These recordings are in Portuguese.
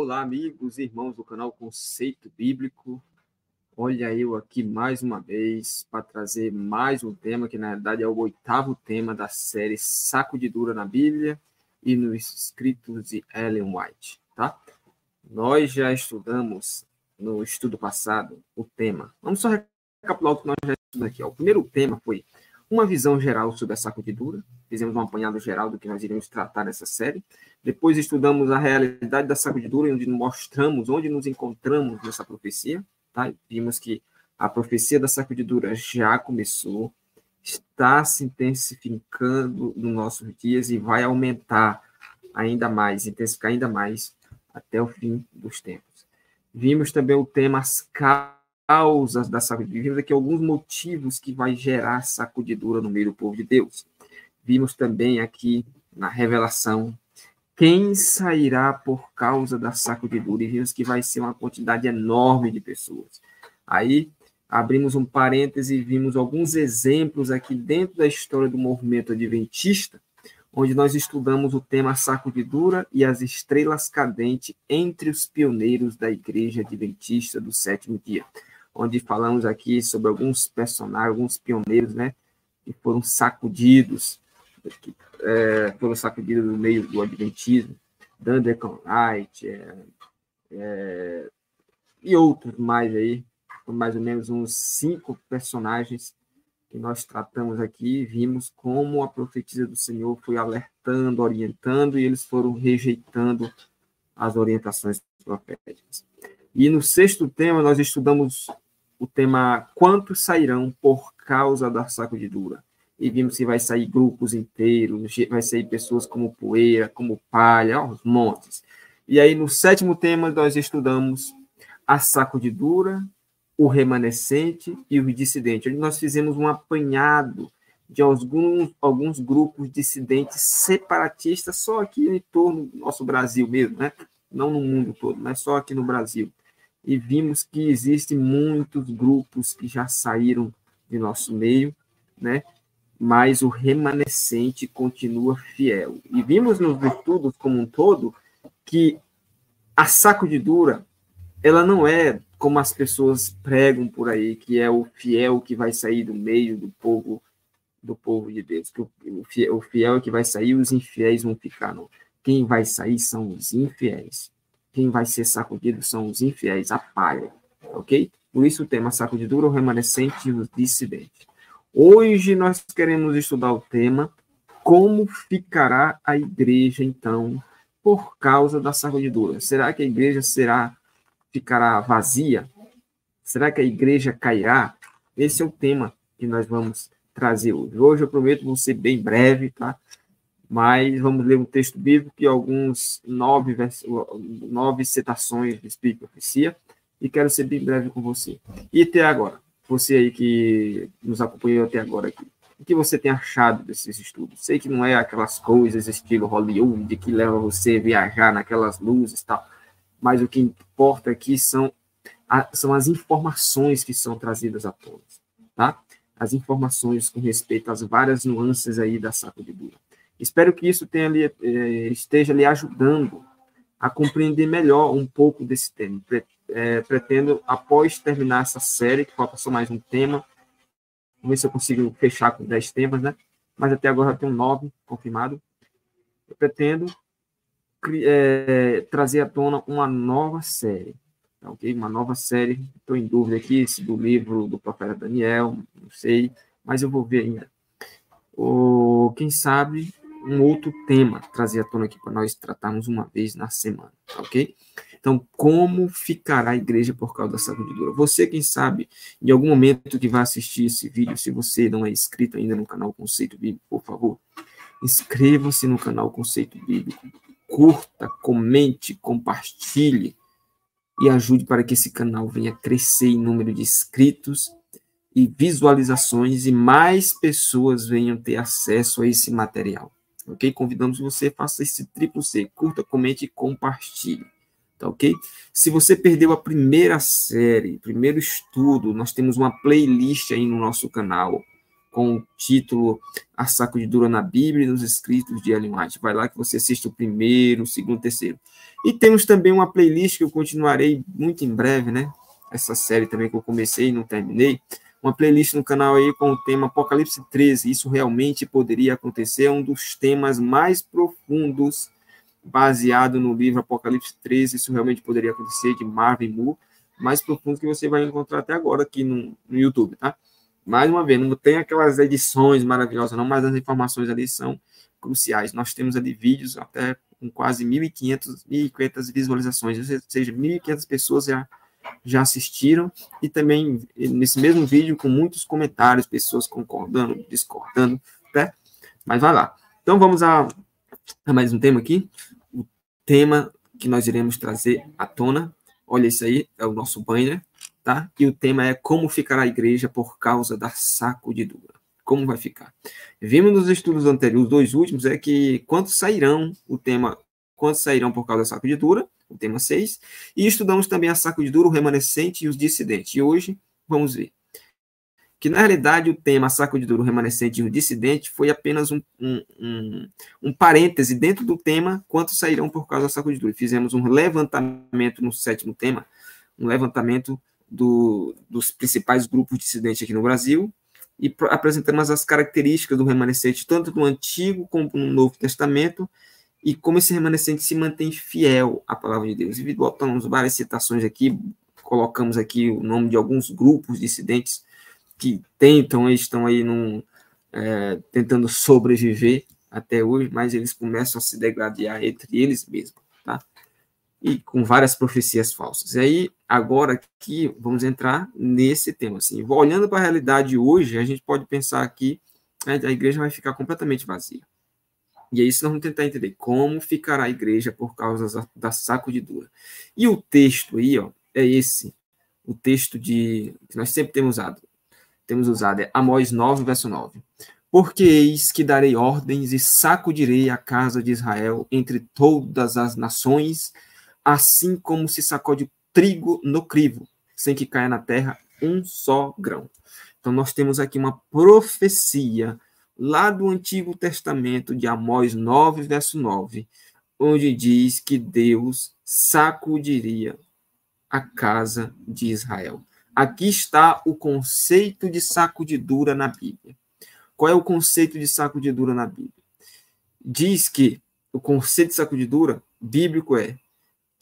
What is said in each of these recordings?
Olá, amigos e irmãos do canal Conceito Bíblico. Olha eu aqui mais uma vez para trazer mais um tema, que na verdade é o 8º tema da série Sacudidura na Bíblia e nos escritos de Ellen White, tá? Nós já estudamos no estudo passado o tema. Vamos só recapitular o que nós já estudamos aqui. O primeiro tema foi uma visão geral sobre a sacudidura. Fizemos um apanhado geral do que nós iremos tratar nessa série. Depois estudamos a realidade da sacudidura, onde mostramos onde nos encontramos nessa profecia. Tá? Vimos que a profecia da sacudidura já começou, está se intensificando nos nossos dias e vai aumentar ainda mais, intensificar ainda mais até o fim dos tempos. Vimos também o tema as causas da sacudidura. Vimos aqui alguns motivos que vai gerar sacudidura no meio do povo de Deus. Vimos também aqui na revelação quem sairá por causa da sacudidura, e vimos que vai ser uma quantidade enorme de pessoas. Aí abrimos um parêntese e vimos alguns exemplos aqui dentro da história do movimento adventista, onde nós estudamos o tema sacudidura e as estrelas cadentes entre os pioneiros da igreja adventista do sétimo dia, onde falamos aqui sobre alguns personagens, alguns pioneiros, né, que foram sacudidos, no meio do adventismo, Duncan Wright, e outros mais aí, mais ou menos uns 5 personagens que nós tratamos aqui, vimos como a profetisa do Senhor foi alertando, orientando, e eles foram rejeitando as orientações proféticas. E no 6º tema, nós estudamos o tema quantos sairão por causa da sacudidura. E vimos que vai sair grupos inteiros, vai sair pessoas como poeira, como palha, os montes. E aí, no 7º tema, nós estudamos a sacudidura, o remanescente e os dissidentes. Nós fizemos um apanhado de alguns grupos dissidentes separatistas, só aqui em torno do nosso Brasil mesmo, né? Não no mundo todo, mas só aqui no Brasil. E vimos que existem muitos grupos que já saíram de nosso meio, né? Mas o remanescente continua fiel. E vimos nos estudos como um todo que a sacudidura, ela não é como as pessoas pregam por aí, que é o fiel que vai sair do meio do povo de Deus, que o fiel é que vai sair, os infiéis vão ficar. Não. Quem vai sair são os infiéis. Quem vai ser sacudido são os infiéis, a palha, ok? Por isso o tema sacudidura, o remanescente e os dissidentes. Hoje nós queremos estudar o tema como ficará a igreja, então, por causa da sacudidura. Será que a igreja ficará vazia? Será que a igreja cairá? Esse é o tema que nós vamos trazer hoje. Hoje eu prometo vou ser bem breve, tá? Mas vamos ler um texto bíblico e alguns 9 citações de Espírito e Profecia, e quero ser bem breve com você. E até agora? Você aí que nos acompanhou até agora aqui, o que você tem achado desses estudos? Sei que não é aquelas coisas estilo Hollywood que leva você a viajar naquelas luzes e tal, mas o que importa aqui são as informações que são trazidas à tona, tá? As informações com respeito às várias nuances aí da sacudidura. Espero que isso esteja lhe ajudando a compreender melhor um pouco desse tema. Pretendo, após terminar essa série, que falta só mais um tema, vamos ver se eu consigo fechar com 10 temas, né? Mas até agora já tenho 9 confirmado. Eu pretendo trazer à tona uma nova série, tá, ok? Uma nova série, estou em dúvida aqui, se do livro do profeta Daniel, não sei, mas eu vou ver ainda. Ou, quem sabe, um outro tema, trazer à tona aqui para nós tratarmos uma vez na semana, tá, ok? Então, como ficará a igreja por causa da sacudidura? Você, quem sabe, em algum momento que vai assistir esse vídeo, se você não é inscrito ainda no canal Conceito Bíblico, por favor, inscreva-se no canal Conceito Bíblico, curta, comente, compartilhe e ajude para que esse canal venha crescer em número de inscritos e visualizações e mais pessoas venham ter acesso a esse material, ok? Convidamos você, faça esse triplo C, curta, comente e compartilhe. Tá, ok? Se você perdeu a primeira série, primeiro estudo, nós temos uma playlist aí no nosso canal, com o título A Sacudidura na Bíblia e nos Escritos de Ellen White. Vai lá que você assiste o primeiro, o segundo, o terceiro. E temos também uma playlist que eu continuarei muito em breve, né? Essa série também que eu comecei e não terminei. Uma playlist no canal aí com o tema Apocalipse 13. Isso realmente poderia acontecer, é um dos temas mais profundos baseado no livro Apocalipse 13. Isso realmente poderia acontecer, de Marvin Moore, mais profundo que você vai encontrar até agora aqui no YouTube, tá? Mais uma vez, não tem aquelas edições maravilhosas, não, mas as informações ali são cruciais. Nós temos ali vídeos até com quase 1.500 visualizações, ou seja, 1.500 pessoas já assistiram, e também nesse mesmo vídeo com muitos comentários, pessoas concordando, discordando, né? Mas vai lá. Então vamos a mais um tema aqui, o tema que nós iremos trazer à tona. Olha, isso aí é o nosso banner, tá? E o tema é como ficará a igreja por causa da sacudidura. Como vai ficar? Vimos nos estudos anteriores, os dois últimos, é que quantos sairão por causa da sacudidura, o tema 6, e estudamos também a sacudidura, o remanescente e os dissidentes. E hoje vamos ver que, na realidade, o tema sacudidura, o remanescente e o dissidente foi apenas um parêntese dentro do tema quantos sairão por causa da sacudidura. Fizemos um levantamento no 7º tema, um levantamento dos principais grupos dissidentes aqui no Brasil, e apresentamos as características do remanescente, tanto do Antigo como no Novo Testamento, e como esse remanescente se mantém fiel à palavra de Deus. E botamos várias citações aqui, colocamos aqui o nome de alguns grupos dissidentes que estão aí tentando sobreviver até hoje, mas eles começam a se degradar entre eles mesmos, tá? E com várias profecias falsas. E aí, agora aqui, vamos entrar nesse tema. Assim, olhando para a realidade hoje, a gente pode pensar que a igreja vai ficar completamente vazia. E aí, nós vamos tentar entender como ficará a igreja por causa da sacudidura. E o texto aí, ó, é esse, o texto que nós sempre temos usado, é Amós 9, verso 9. Porque eis que darei ordens e sacudirei a casa de Israel entre todas as nações, assim como se sacode trigo no crivo, sem que caia na terra um só grão. Então, nós temos aqui uma profecia lá do Antigo Testamento, de Amós 9, verso 9, onde diz que Deus sacudiria a casa de Israel. Aqui está o conceito de sacudidura na Bíblia. Qual é o conceito de sacudidura na Bíblia? Diz que o conceito de sacudidura bíblico é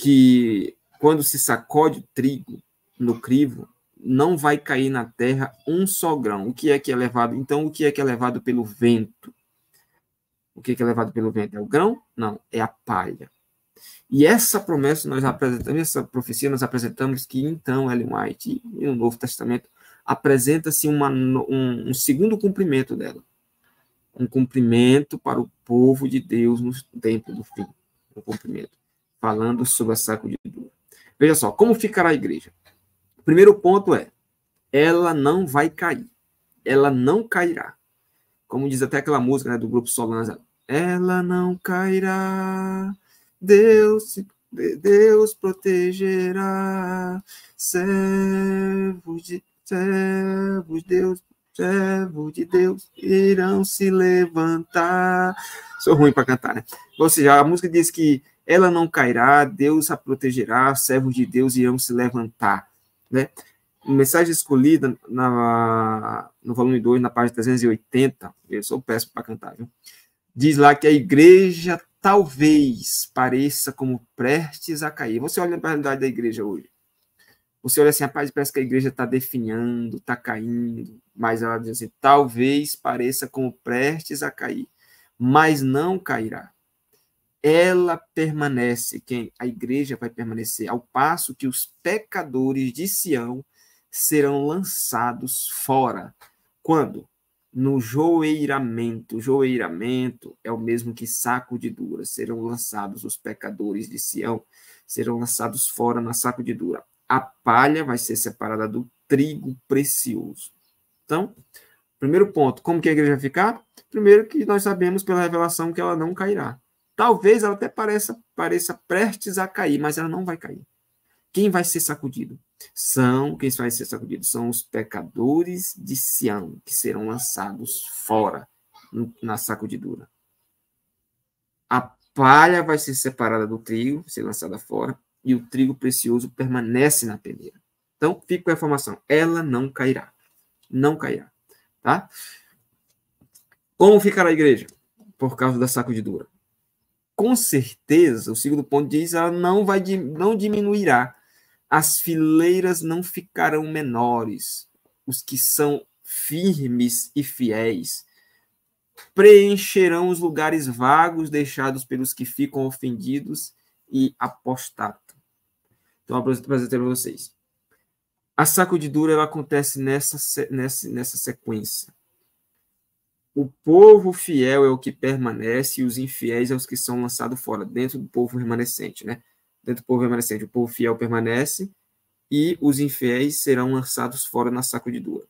que quando se sacode trigo no crivo, não vai cair na terra um só grão. O que é levado? Então, o que é levado pelo vento? O que é levado pelo vento? É o grão? Não, é a palha. E essa promessa nós apresentamos, essa profecia nós apresentamos que então Ellen White e no Novo Testamento apresenta-se um segundo cumprimento dela. Um cumprimento para o povo de Deus no tempo do fim. Um cumprimento. Falando sobre a sacudidura. Veja só, como ficará a igreja? O primeiro ponto é, ela não vai cair. Ela não cairá. Como diz até aquela música, né, do grupo Solange, ela não cairá. Deus protegerá, servos de Deus irão se levantar. Sou ruim para cantar, né? Ou seja, a música diz que ela não cairá, Deus a protegerá, servos de Deus irão se levantar, né? Mensagem escolhida no volume 2, na página 380, eu sou péssimo para cantar, viu? Diz lá que a igreja talvez pareça como prestes a cair. Você olha para a realidade da igreja hoje. Você olha assim, rapaz, parece que a igreja está definhando, está caindo, mas ela diz assim, talvez pareça como prestes a cair, mas não cairá. Ela permanece, a igreja vai permanecer, ao passo que os pecadores de Sião serão lançados fora. Quando? No joeiramento. Joeiramento é o mesmo que sacudidura. Serão lançados os pecadores de Sião, serão lançados fora na sacudidura. A palha vai ser separada do trigo precioso. Então, primeiro ponto, como que a igreja vai ficar? Primeiro que nós sabemos pela revelação que ela não cairá. Talvez ela até pareça prestes a cair, mas ela não vai cair. Quem vai ser sacudido? Quem vai ser sacudidos são os pecadores de Sião, que serão lançados fora na sacudidura. A palha vai ser separada do trigo, ser lançada fora, e o trigo precioso permanece na peneira. Então, fica com a informação, ela não cairá. Não cairá. Tá? Como ficará a igreja? Por causa da sacudidura. Com certeza, o segundo ponto diz, ela não diminuirá. As fileiras não ficarão menores. Os que são firmes e fiéis preencherão os lugares vagos deixados pelos que ficam ofendidos e apostatam. Então, apresentei para vocês. A sacudidura ela acontece nessa sequência. O povo fiel é o que permanece e os infiéis é os que são lançados fora, dentro do povo remanescente, né? Dentro do povo remanescente, o povo fiel permanece e os infiéis serão lançados fora na sacudidura.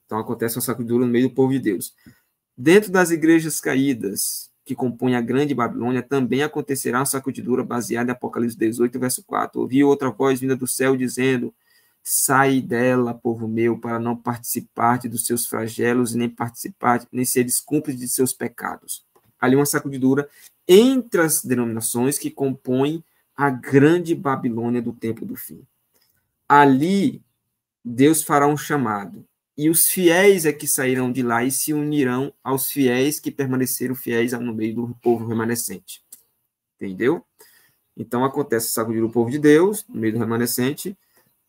Então, acontece uma sacudidura no meio do povo de Deus. Dentro das igrejas caídas, que compõem a grande Babilônia, também acontecerá uma sacudidura baseada em Apocalipse 18, verso 4. Ouvi outra voz vinda do céu dizendo: sai dela, povo meu, para não participar dos seus flagelos, nem seres cúmplices de seus pecados. Ali uma sacudidura entre as denominações que compõem a grande Babilônia do tempo do fim. Ali, Deus fará um chamado, e os fiéis é que sairão de lá e se unirão aos fiéis que permaneceram fiéis no meio do povo remanescente. Entendeu? Então, acontece a sacudidura do povo de Deus, no meio do remanescente.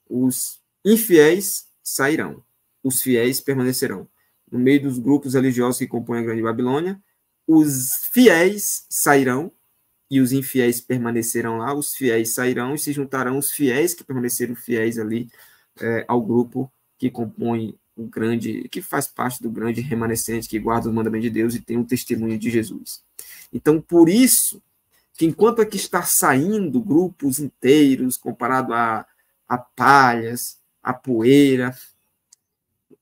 Os infiéis sairão, os fiéis permanecerão. No meio dos grupos religiosos que compõem a grande Babilônia, os fiéis sairão e os infiéis permanecerão lá, os fiéis sairão e se juntarão os fiéis que permaneceram fiéis ali ao grupo que compõe o grande, que faz parte do grande remanescente, que guarda os mandamentos de Deus e tem um testemunho de Jesus. Então, por isso, que enquanto aqui está saindo grupos inteiros, comparado a palhas, a poeira,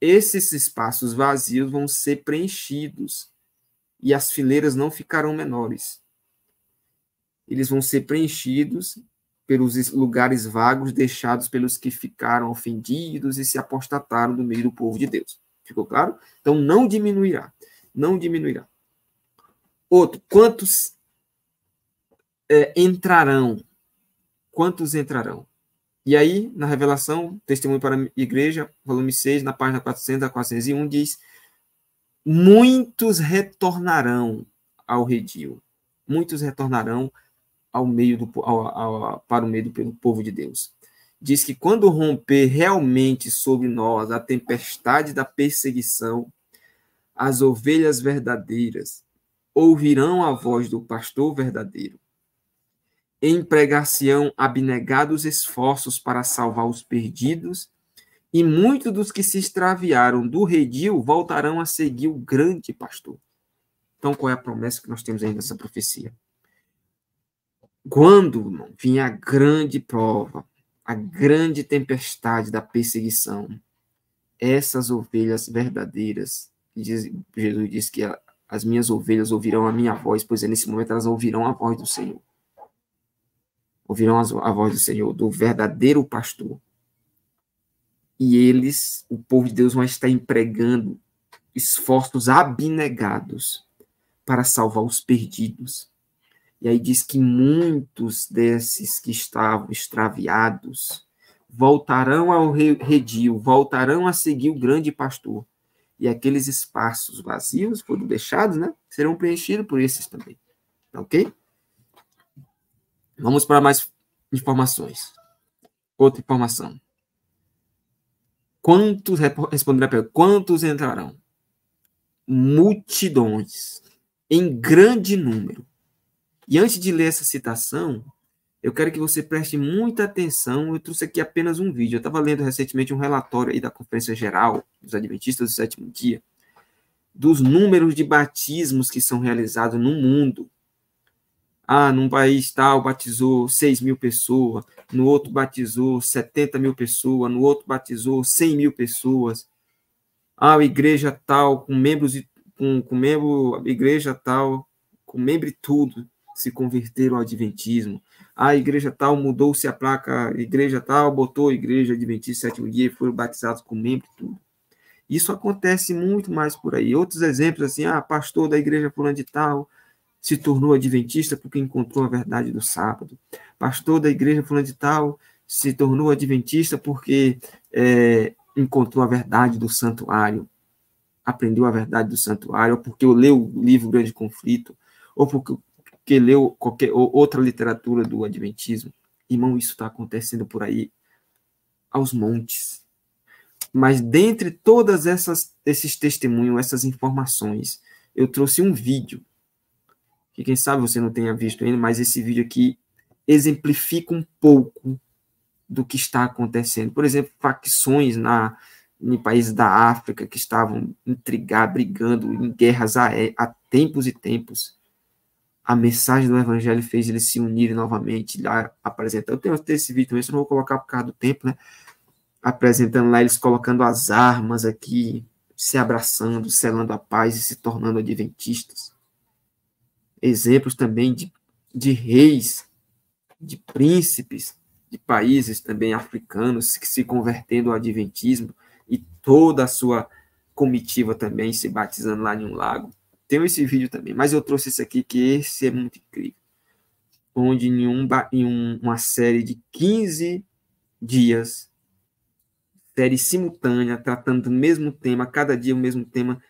esses espaços vazios vão ser preenchidos e as fileiras não ficarão menores. Eles vão ser preenchidos pelos lugares vagos deixados pelos que ficaram ofendidos e se apostataram do meio do povo de Deus. Ficou claro? Então, não diminuirá. Não diminuirá. Outro, quantos entrarão? Quantos entrarão? E aí, na Revelação, Testemunho para a Igreja, volume 6, na página 400 a 401, diz: muitos retornarão ao redil. Muitos retornarão para o meio do povo de Deus. Diz que quando romper realmente sobre nós a tempestade da perseguição, as ovelhas verdadeiras ouvirão a voz do pastor verdadeiro. Empregar-se-ão abnegados esforços para salvar os perdidos, e muitos dos que se extraviaram do redil voltarão a seguir o grande pastor. Então, qual é a promessa que nós temos aí nessa profecia? Quando vinha a grande prova, a grande tempestade da perseguição, essas ovelhas verdadeiras, Jesus diz que as minhas ovelhas ouvirão a minha voz, pois nesse momento elas ouvirão a voz do Senhor. Ouvirão a voz do Senhor, do verdadeiro pastor. E eles, o povo de Deus, vai estar empregando esforços abnegados para salvar os perdidos. E aí diz que muitos desses que estavam extraviados voltarão ao redil, voltarão a seguir o grande pastor. E aqueles espaços vazios foram deixados, né? Serão preenchidos por esses também. Ok? Vamos para mais informações. Outra informação. Respondendo a pergunta, quantos entrarão? Multidões, em grande número. E antes de ler essa citação, eu quero que você preste muita atenção. Eu trouxe aqui apenas um vídeo. Eu estava lendo recentemente um relatório aí da Conferência Geral dos Adventistas do Sétimo Dia, dos números de batismos que são realizados no mundo. Num país tal batizou 6.000 pessoas, no outro batizou 70.000 pessoas, no outro batizou 100.000 pessoas. A igreja tal, com membros, igreja tal, com membro e tudo, se converteram ao adventismo. A igreja tal mudou-se a placa, a igreja tal botou Igreja Adventista Sétimo Dia e foram batizados com membro e tudo. Isso acontece muito mais por aí. Outros exemplos, assim, pastor da igreja fulano de tal se tornou adventista porque encontrou a verdade do sábado. Pastor da igreja fulano de tal se tornou adventista porque encontrou a verdade do santuário, aprendeu a verdade do santuário, ou porque leu o livro Grande Conflito, ou porque leu qualquer outra literatura do adventismo. Irmão, isso está acontecendo por aí aos montes. Mas dentre todas esses testemunhos, essas informações, eu trouxe um vídeo, que quem sabe você não tenha visto ainda, mas esse vídeo aqui exemplifica um pouco do que está acontecendo. Por exemplo, facções em países da África que estavam brigando em guerras há tempos e tempos. A mensagem do Evangelho fez eles se unirem novamente, lá apresentando. Eu tenho esse vídeo também, só não vou colocar por causa do tempo, né? Apresentando lá, eles colocando as armas aqui, se abraçando, selando a paz e se tornando adventistas. Exemplos também de reis, de príncipes, de países também africanos que se convertendo ao adventismo e toda a sua comitiva também se batizando lá em um lago. Tem esse vídeo também, mas eu trouxe esse aqui, que esse é muito incrível. Onde em uma série de 15 dias, série simultânea, tratando do mesmo tema, cada dia o mesmo tema.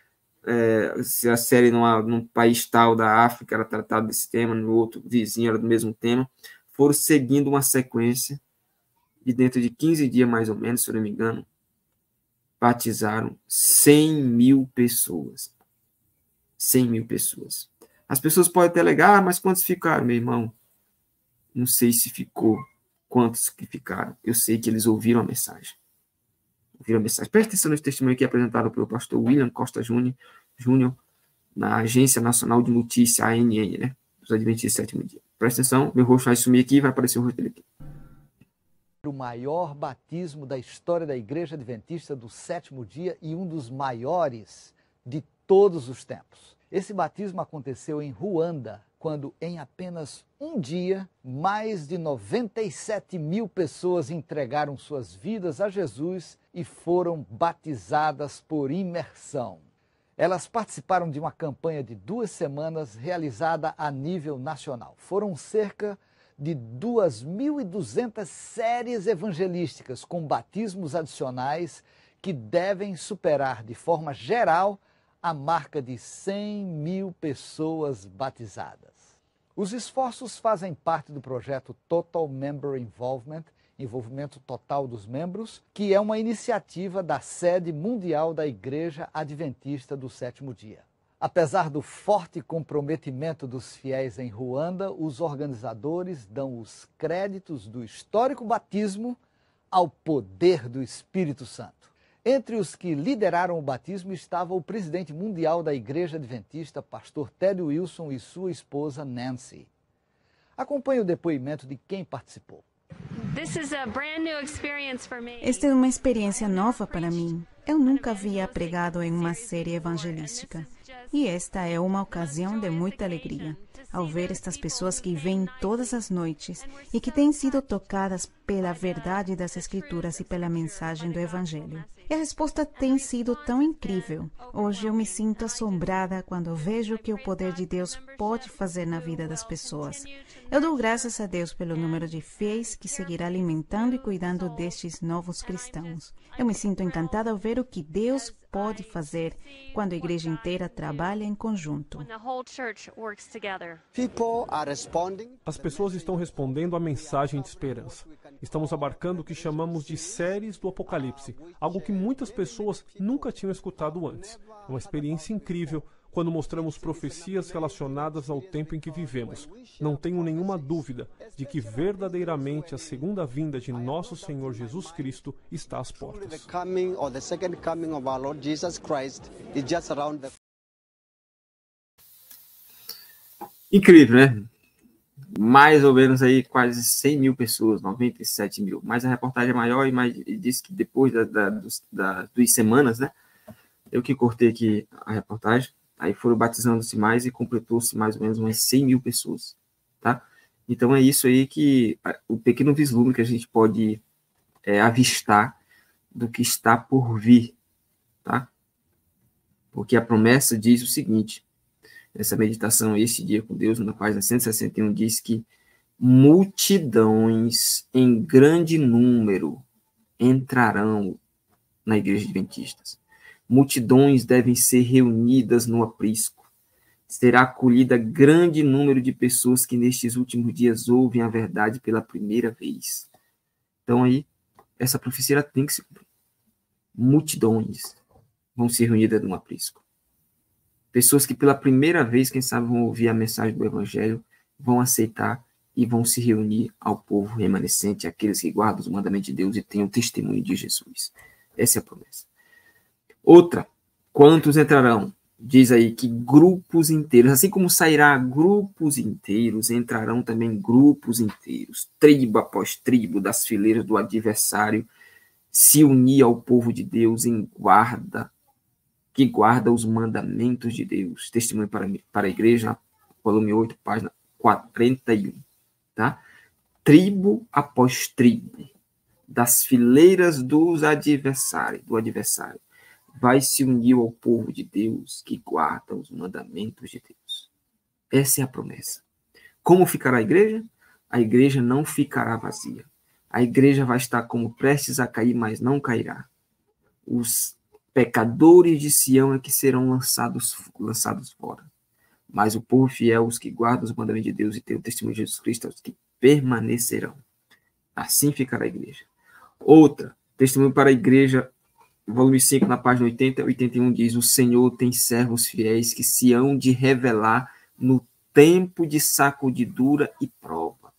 Se a série num país tal da África era tratada desse tema, no outro vizinho era do mesmo tema, foram seguindo uma sequência e dentro de 15 dias, mais ou menos, se eu não me engano, batizaram 100 mil pessoas. 100 mil pessoas. As pessoas podem até alegar, mas quantos ficaram, meu irmão? Não sei se ficou, quantos que ficaram. Eu sei que eles ouviram a mensagem. Presta atenção nesse testemunho aqui apresentado pelo pastor William Costa Júnior, na Agência Nacional de Notícia, ANN, né? Dos Adventistas Sétimo Dia. Presta atenção, meu rosto vai sumir aqui e vai aparecer o rosto dele aqui. O maior batismo da história da Igreja Adventista do Sétimo Dia e um dos maiores de todos os tempos. Esse batismo aconteceu em Ruanda, quando em apenas um dia, mais de 97 mil pessoas entregaram suas vidas a Jesus e foram batizadas por imersão. Elas participaram de uma campanha de 2 semanas realizada a nível nacional. Foram cerca de 2.200 séries evangelísticas com batismos adicionais que devem superar de forma geral a marca de 100 mil pessoas batizadas. Os esforços fazem parte do projeto Total Member Involvement, envolvimento total dos membros, que é uma iniciativa da sede mundial da Igreja Adventista do Sétimo Dia. Apesar do forte comprometimento dos fiéis em Ruanda, os organizadores dão os créditos do histórico batismo ao poder do Espírito Santo. Entre os que lideraram o batismo estava o presidente mundial da Igreja Adventista, pastor Ted Wilson, e sua esposa Nancy. Acompanhe o depoimento de quem participou. Esta é uma experiência nova para mim. Eu nunca havia pregado em uma série evangelística. E esta é uma ocasião de muita alegria, ao ver estas pessoas que vêm todas as noites e que têm sido tocadas pela verdade das Escrituras e pela mensagem do Evangelho. E a resposta tem sido tão incrível. Hoje eu me sinto assombrada quando vejo o que o poder de Deus pode fazer na vida das pessoas. Eu dou graças a Deus pelo número de fiéis que seguirá alimentando e cuidando destes novos cristãos. Eu me sinto encantada ao ver o que Deus pode fazer quando a igreja inteira trabalha em conjunto. As pessoas estão respondendo à mensagem de esperança. Estamos abarcando o que chamamos de séries do Apocalipse, algo que muitas pessoas nunca tinham escutado antes. É uma experiência incrível quando mostramos profecias relacionadas ao tempo em que vivemos. Não tenho nenhuma dúvida de que verdadeiramente a segunda vinda de nosso Senhor Jesus Cristo está às portas. Incrível, né? Mais ou menos aí quase 100 mil pessoas, 97 mil. Mas a reportagem é maior e diz que depois das 2 semanas, né? Eu que cortei aqui a reportagem, aí foram batizando-se mais e completou-se mais ou menos umas 100 mil pessoas. tá? Então é isso aí que o pequeno vislumbre que a gente pode avistar do que está por vir, tá? Porque a promessa diz o seguinte, essa meditação, esse dia com Deus, na página 161, diz que multidões em grande número entrarão na igreja adventistas. Multidões devem ser reunidas no aprisco. Será acolhida grande número de pessoas que nestes últimos dias ouvem a verdade pela primeira vez. Então aí, essa profecia tem que se cumprir. Multidões vão ser reunidas no aprisco. Pessoas que pela primeira vez, quem sabe, vão ouvir a mensagem do Evangelho, vão aceitar e vão se reunir ao povo remanescente, aqueles que guardam os mandamentos de Deus e têm o testemunho de Jesus. Essa é a promessa. Outra, quantos entrarão? Diz aí que grupos inteiros, assim como sairá grupos inteiros, entrarão também grupos inteiros, tribo após tribo das fileiras do adversário, se unir ao povo de Deus em guarda, que guarda os mandamentos de Deus. Testemunho para a igreja, volume 8, página 41. Tá? Tribo após tribo, das fileiras do adversário, vai se unir ao povo de Deus que guarda os mandamentos de Deus. Essa é a promessa. Como ficará a igreja? A igreja não ficará vazia. A igreja vai estar como prestes a cair, mas não cairá. Os pecadores de Sião é que serão lançados fora. Mas o povo fiel, os que guardam os mandamentos de Deus e têm o testemunho de Jesus Cristo, os que permanecerão. Assim ficará a igreja. Outra, testemunho para a igreja, volume 5, na página 80 e 81, diz: o Senhor tem servos fiéis que se hão de revelar no tempo de sacudidura e prova.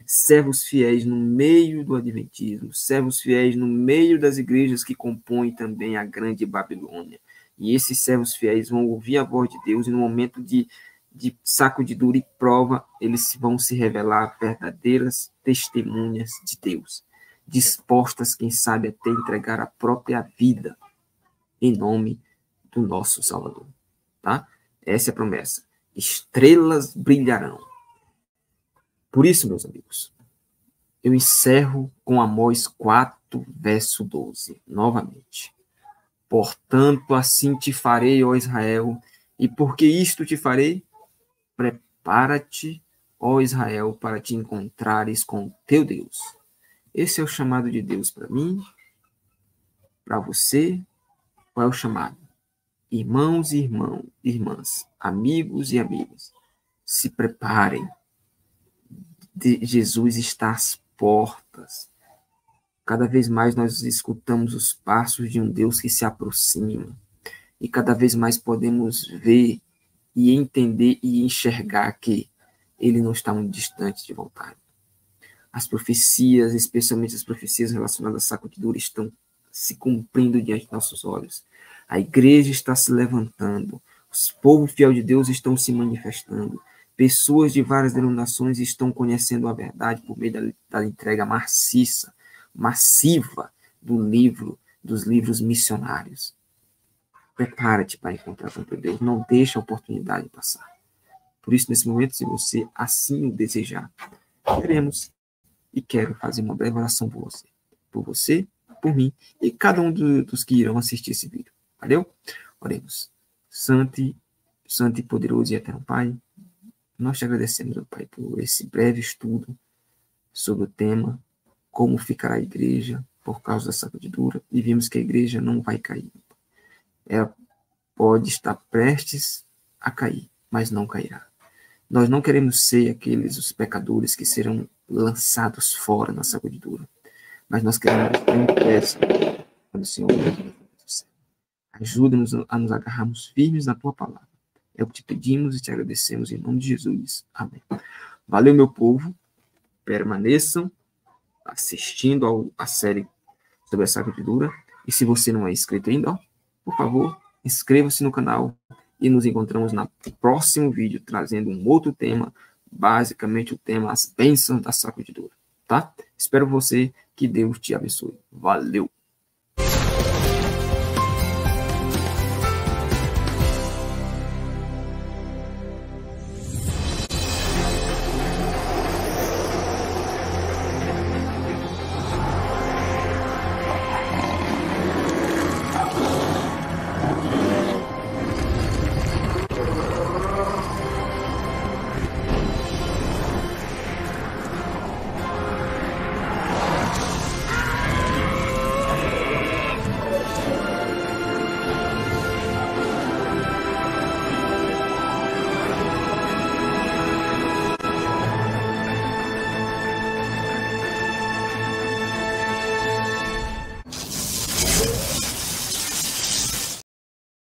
Servos fiéis no meio do adventismo, servos fiéis no meio das igrejas que compõem também a grande Babilônia. E esses servos fiéis vão ouvir a voz de Deus e no momento de sacudidura e prova, eles vão se revelar verdadeiras testemunhas de Deus, dispostas, quem sabe, até entregar a própria vida em nome do nosso Salvador. Tá? Essa é a promessa. Estrelas brilharão. Por isso, meus amigos, eu encerro com Amós 4, verso 12, novamente. Portanto, assim te farei, ó Israel, e porque isto te farei, prepara-te, ó Israel, para te encontrares com teu Deus. Esse é o chamado de Deus para mim, para você. Qual é o chamado? Irmãos e irmãs, amigos e amigas, se preparem. Jesus está às portas. Cada vez mais nós escutamos os passos de um Deus que se aproxima. E cada vez mais podemos ver e entender e enxergar que ele não está muito distante de voltar. As profecias, especialmente as profecias relacionadas à sacudidura, estão se cumprindo diante de nossos olhos. A igreja está se levantando. Os povos fiel de Deus estão se manifestando. Pessoas de várias denominações estão conhecendo a verdade por meio da entrega massiva dos livros missionários. Prepara-te para encontrar com teu Deus. Não deixe a oportunidade passar. Por isso, nesse momento, se você assim o desejar, quero fazer uma breve oração por você. Por você, por mim e cada um dos que irão assistir esse vídeo. Valeu? Oremos. Santo e poderoso e eterno Pai, nós te agradecemos, Pai, por esse breve estudo sobre o tema como ficará a igreja por causa da sacudidura, e vimos que a igreja não vai cair. Ela pode estar prestes a cair, mas não cairá. Nós não queremos ser os pecadores que serão lançados fora na sacudidura, mas nós queremos estar em pé quando o Senhor ajuda-nos a nos agarrarmos firmes na tua palavra. É o que te pedimos e te agradecemos em nome de Jesus. Amém. Valeu, meu povo. Permaneçam assistindo a série sobre a sacudidura. E se você não é inscrito ainda, por favor, inscreva-se no canal e nos encontramos no próximo vídeo trazendo um outro tema, basicamente o tema as bênçãos da sacudidura. Tá? Espero você, que Deus te abençoe. Valeu! Deus.